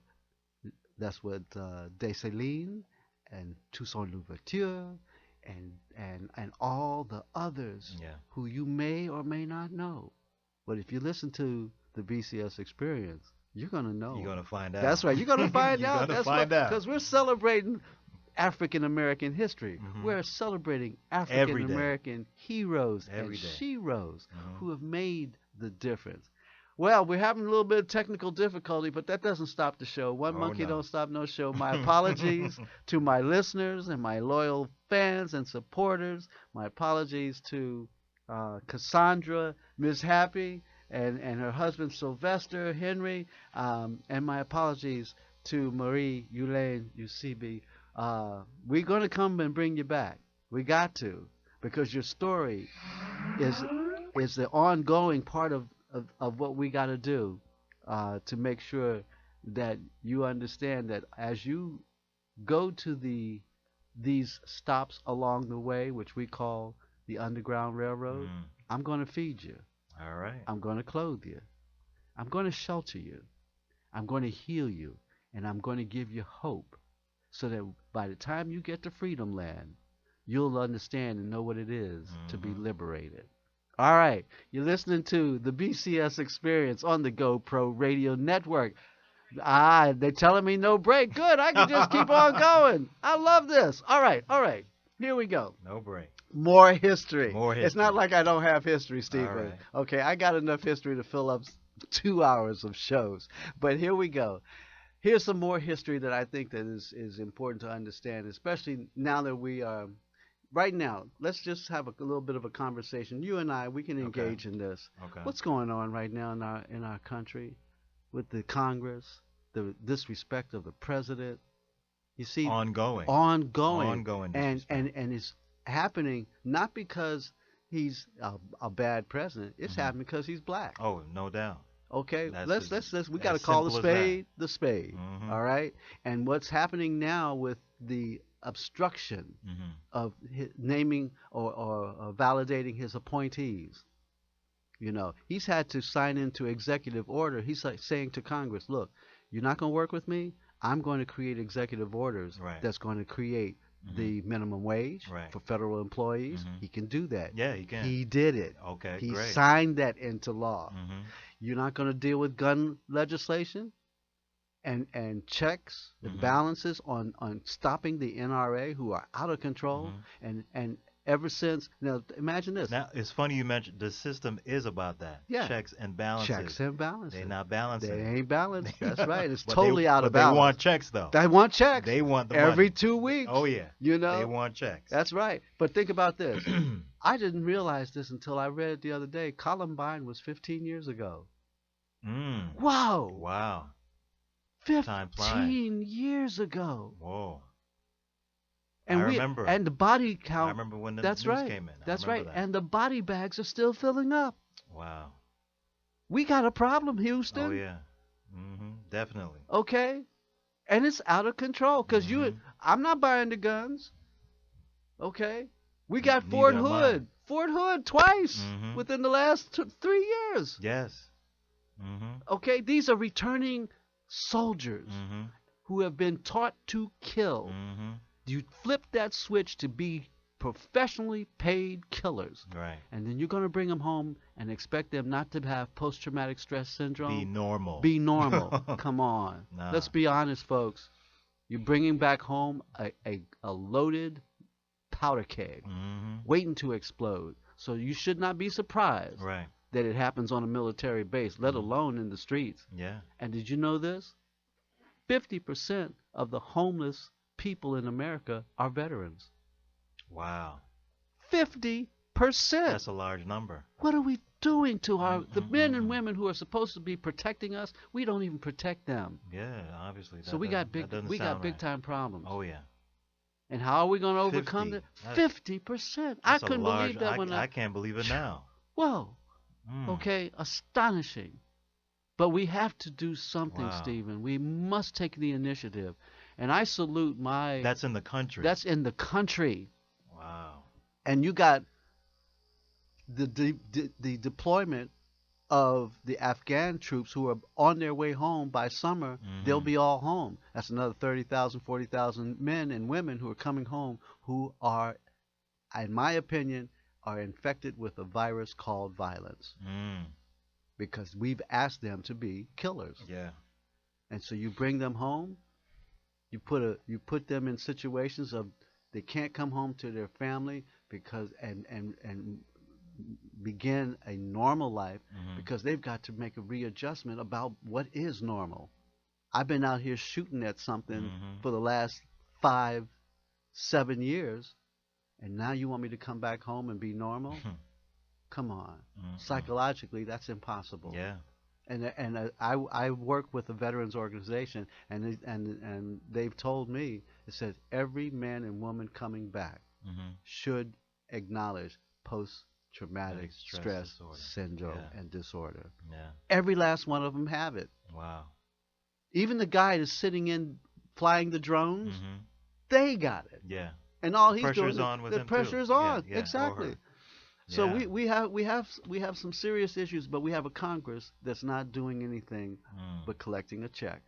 Dessalines and Toussaint Louverture and all the others who you may or may not know. But if you listen to the BCS Experience, you're going to know. You're going to find out. That's right. You're going to find You're out. going to find out. Because we're celebrating African American history. Mm-hmm. We're celebrating African American heroes Every and day. sheroes Mm-hmm. who have made the difference. Well, we're having a little bit of technical difficulty, but that doesn't stop the show. One monkey don't stop no show. My apologies to my listeners and my loyal fans and supporters. My apologies to Cassandra, Miss Happy, and her husband Sylvester Henry, and my apologies to Marie Yulaine Usibi. We're going to come and bring you back. We got to, because your story is the ongoing part of what we got to do to make sure that you understand that as you go to these stops along the way, which we call the Underground Railroad, I'm going to feed you. All right. I'm going to clothe you. I'm going to shelter you. I'm going to heal you. And I'm going to give you hope so that by the time you get to Freedom Land, you'll understand and know what it is to be liberated. All right, you're listening to the BCS Experience on the GoPro Radio Network. They're telling me no break. Good, I can just keep on going. I love this. All right, here we go. No break. More history. More history. It's not like I don't have history, Stephen. All right. Okay, I got enough history to fill up 2 hours of shows. But here we go. Here's some more history that I think that is important to understand, especially now that we are... Right now, let's just have a little bit of a conversation. You and I, we can engage in this. Okay. What's going on right now in our country with the Congress, the disrespect of the president? You see, ongoing, and it's happening not because he's a bad president. It's happening because he's black. Oh, no doubt. Okay, let's we got to call the spade the spade. All right, and what's happening now with the obstruction of naming or validating his appointees. You know, he's had to sign into executive order. He's saying to Congress, look, you're not going to work with me. I'm going to create executive orders that's going to create the minimum wage for federal employees. He can do that. Yeah, he can. He did it. Okay, he great. signed that into law. You're not going to deal with gun legislation and checks and balances on stopping the NRA, who are out of control. And ever since, now imagine this. Now, it's funny you mentioned the system is about that. Yeah. Checks and balances. Checks and balances. They're not balancing. They ain't balanced. That's right. It's But totally out of balance. They want checks, though. They want checks. They want the every money. 2 weeks. Oh, yeah. You know? They want checks. That's right. But think about this. I didn't realize this until I read it the other day. Columbine was 15 years ago. Wow. Wow. 15 years ago. Whoa. And I remember. And the body count. I remember when the that's news right. came in. That's right. That. And the body bags are still filling up. Wow. We got a problem, Houston. Oh, yeah. Definitely. Okay? And it's out of control because I'm not buying the guns. Okay? We got Fort Hood. Fort Hood twice within the last 3 years. Yes. Okay? These are returning soldiers who have been taught to kill. You flip that switch to be professionally paid killers. Right. And then you're going to bring them home and expect them not to have post-traumatic stress syndrome. Be normal. Be normal. Come on. Nah. Let's be honest, folks. You're bringing back home a loaded powder keg waiting to explode. So you should not be surprised that it happens on a military base, let alone in the streets. Yeah. And did you know this? 50% of the homeless people in America are veterans. Wow. 50%. That's a large number. What are we doing to the men and women who are supposed to be protecting us. We don't even protect them. Yeah, obviously. So we got big time problems. Oh yeah. And how are we going to overcome that? 50%. I couldn't believe that when I can't believe it now. Whoa. Okay, astonishing. But we have to do something, Stephen. We must take the initiative. And I salute my... That's in the country. That's in the country. Wow. And you got the deployment of the Afghan troops who are on their way home by summer. They'll be all home. That's another 30,000, 40,000 men and women who are coming home who are, in my opinion, are infected with a virus called violence. Because we've asked them to be killers. Yeah. And so you bring them home, you put them in situations of they can't come home to their family because and begin a normal life because they've got to make a readjustment about what is normal. I've been out here shooting at something for the last 5-7 years, and now you want me to come back home and be normal? Come on. Psychologically, that's impossible. Yeah. And I work with a veterans organization, and they've told me, it says every man and woman coming back should acknowledge post-traumatic stress syndrome and disorder. Yeah. Every last one of them have it. Wow. Even the guy that's sitting in flying the drones, they got it. Yeah. And all he's pressure's doing, on with the him pressure too. is on. Yeah, exactly. So we have some serious issues, but we have a Congress that's not doing anything but collecting a check.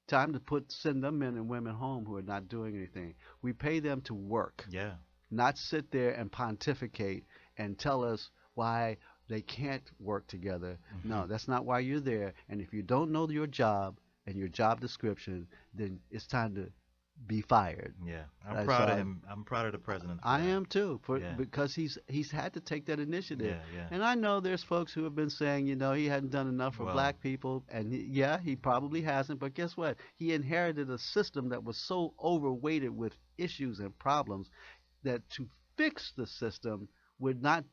Time to send them men and women home who are not doing anything. We pay them to work. Yeah. Not sit there and pontificate and tell us why they can't work together. No, that's not why you're there. And if you don't know your job and your job description, then it's time to be fired. Yeah, I'm proud of him. I'm proud of the president. I am too, because he's had to take that initiative. And I know there's folks who have been saying, he hadn't done enough for black people, and he probably hasn't. But guess what? He inherited a system that was so overweighted with issues and problems that to fix the system would not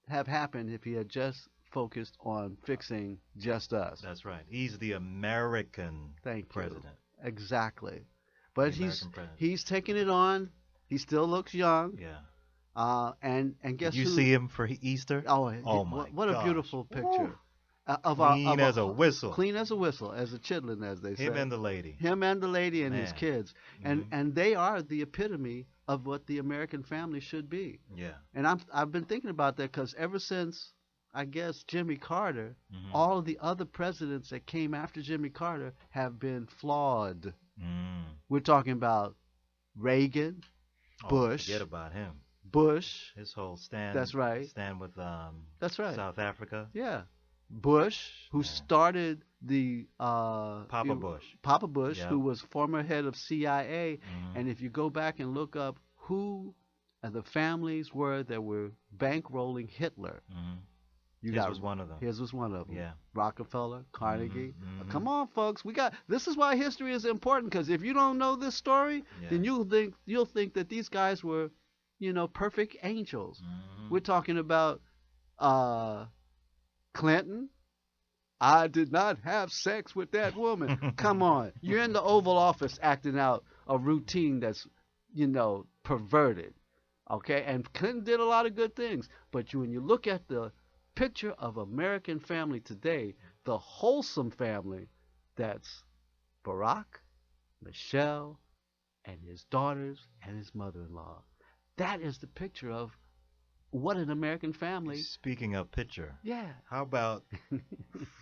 have happened if he had just focused on fixing just us. That's right. He's the American president. Exactly. But he's taking it on. He still looks young. Yeah. And guess Did you who? see him for Easter? Oh my! What a beautiful picture. Clean as a whistle. Clean as a whistle, as a chitlin, as they say. Him and the lady. Him and the lady and his kids, and they are the epitome of what the American family should be. Yeah. And I've been thinking about that because ever since, I guess, Jimmy Carter, all of the other presidents that came after Jimmy Carter have been flawed. We're talking about Reagan, Bush. Forget about him. Bush. His whole stand. That's right. Stand with that's right. South Africa. Yeah. Bush, who started the Papa Bush. Papa Bush, who was former head of CIA. And if you go back and look up who the families were that were bankrolling Hitler. His was one of them. His was one of them. Yeah. Rockefeller, Carnegie. Come on, folks. This is why history is important, because if you don't know this story, then you'll think that these guys were, perfect angels. We're talking about Clinton. I did not have sex with that woman. Come on. You're in the Oval Office acting out a routine that's, perverted. Okay? And Clinton did a lot of good things. But when you look at the picture of American family today, the wholesome family, that's Barack, Michelle, and his daughters and his mother-in-law. That is the picture of what an American family. Speaking of picture, how about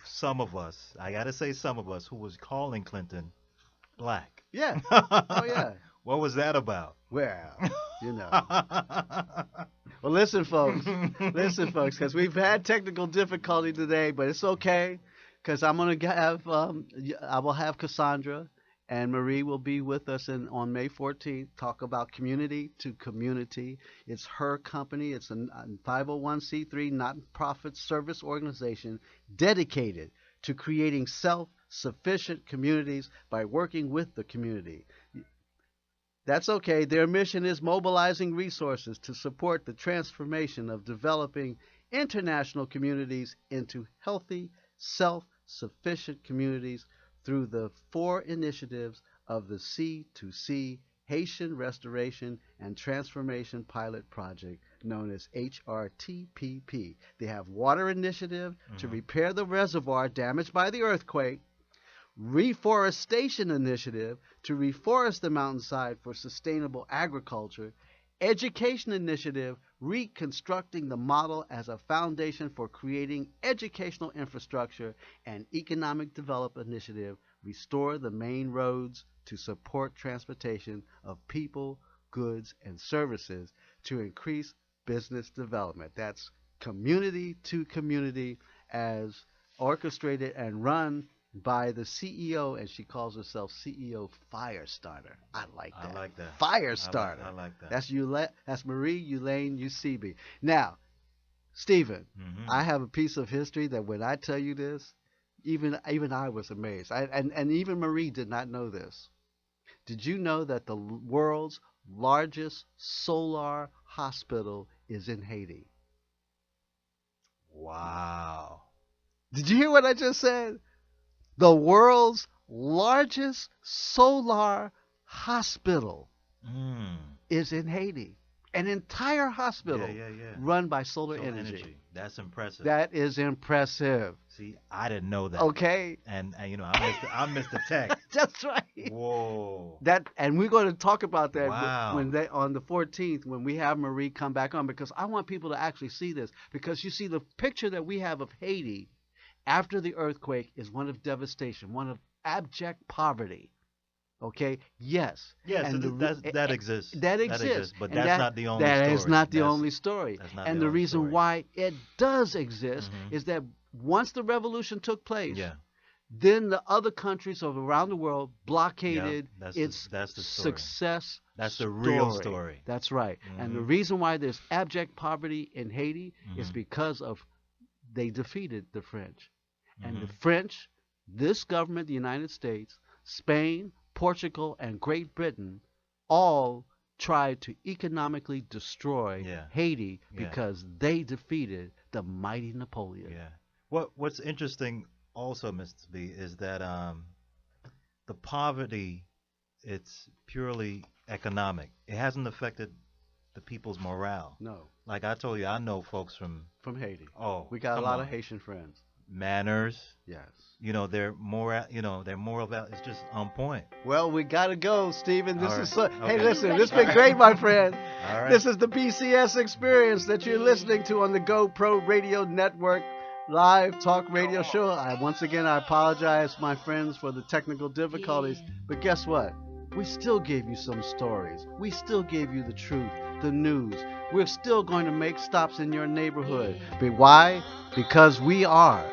some of us, I gotta say some of us, who was calling Clinton black? Yeah. Oh yeah. What was that about? Well, Well, listen, folks, because we've had technical difficulty today, but it's okay, because I'm going to have, I will have Cassandra, and Marie will be with us on May 14th, talk about community to community. It's her company. It's a 501c3 not-profit service organization dedicated to creating self-sufficient communities by working with the community. That's okay. Their mission is mobilizing resources to support the transformation of developing international communities into healthy, self-sufficient communities through the 4 initiatives of the C2C Haitian Restoration and Transformation Pilot Project, known as HRTPP. They have Water Initiative to repair the reservoir damaged by the earthquake, Reforestation Initiative to reforest the mountainside for sustainable agriculture, Education Initiative reconstructing the model as a foundation for creating educational infrastructure, and Economic Development Initiative restore the main roads to support transportation of people, goods, and services to increase business development. That's community to community, as orchestrated and run by the CEO, and she calls herself CEO Firestarter. I like that. I like that. Firestarter. I like that. That's Marie Elaine Ucb. Now, Stephen, I have a piece of history that when I tell you this, even I was amazed. And even Marie did not know this. Did you know that the world's largest solar hospital is in Haiti? Wow. Did you hear what I just said? The world's largest solar hospital is in Haiti. An entire hospital run by solar energy. That's impressive. That is impressive. See, I didn't know that. Okay. And you know, I missed the tech. That's right. Whoa. And we're going to talk about that on the 14th when we have Marie come back on, because I want people to actually see this, because you see the picture that we have of Haiti after the earthquake is one of devastation, one of abject poverty. Okay? Yes. Yes, and that exists. That exists. But that's not the only story. That is not the only story. And the reason why it does exist is that once the revolution took place, then the other countries of around the world blockaded its success. That's the real story. That's right. And the reason why there's abject poverty in Haiti is because of they defeated the French. And the French, this government, the United States, Spain, Portugal, and Great Britain all tried to economically destroy Haiti because they defeated the mighty Napoleon. Yeah. What's interesting also, Mr. B, is that the poverty, it's purely economic. It hasn't affected the people's morale. No. Like I told you, I know folks from Haiti. Oh, we got a lot of Haitian friends. Manners. Yes. You know, their moral value is just on point. Well, we got to go, Stephen. This is Okay. Hey, listen, this has been great, my friend. All right. This is the BCS Experience that you're listening to on the GoPro Radio Network live talk radio show. Once again, I apologize, my friends, for the technical difficulties. But guess what? We still gave you some stories. We still gave you the truth, the news. We're still going to make stops in your neighborhood. But why? Because we are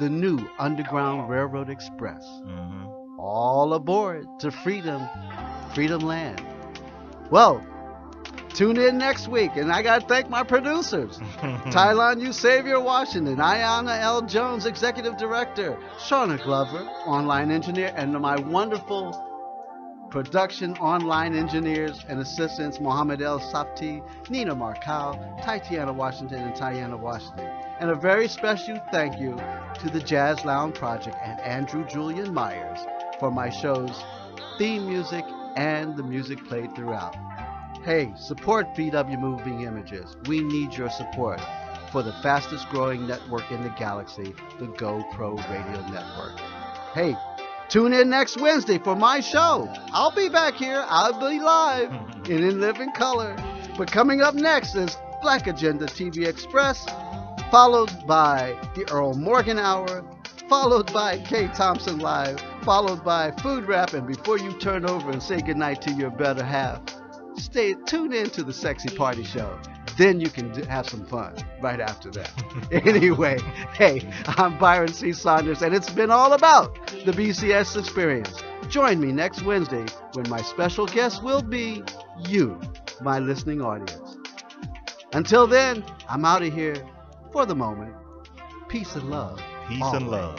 the new Underground Railroad Express. All aboard to freedom land. Well, tune in next week, and I got to thank my producers. Tylon U. Xavier Washington, Ayana L. Jones, Executive Director, Shauna Glover, Online Engineer, and my wonderful production online engineers and assistants, Mohammed El Safti, Nina Markal, Tatiana Washington, and Tiana Washington. And a very special thank you to the Jazz Lounge Project and Andrew Julian Myers for my show's theme music and the music played throughout. Hey, support VW Moving Images. We need your support for the fastest growing network in the galaxy, the GoPro Radio Network. Hey, tune in next Wednesday for my show. I'll be back here. I'll be live and in living color. But coming up next is Black Agenda TV Express, followed by the Earl Morgan Hour, followed by Kay Thompson Live, followed by Food Rap, and before you turn over and say goodnight to your better half, tune in to the Sexy Party Show. Then you can have some fun right after that. Anyway, hey, I'm Byron C. Saunders, and it's been all about the BCS Experience. Join me next Wednesday when my special guest will be you, my listening audience. Until then, I'm out of here for the moment. Peace and love. Peace and love.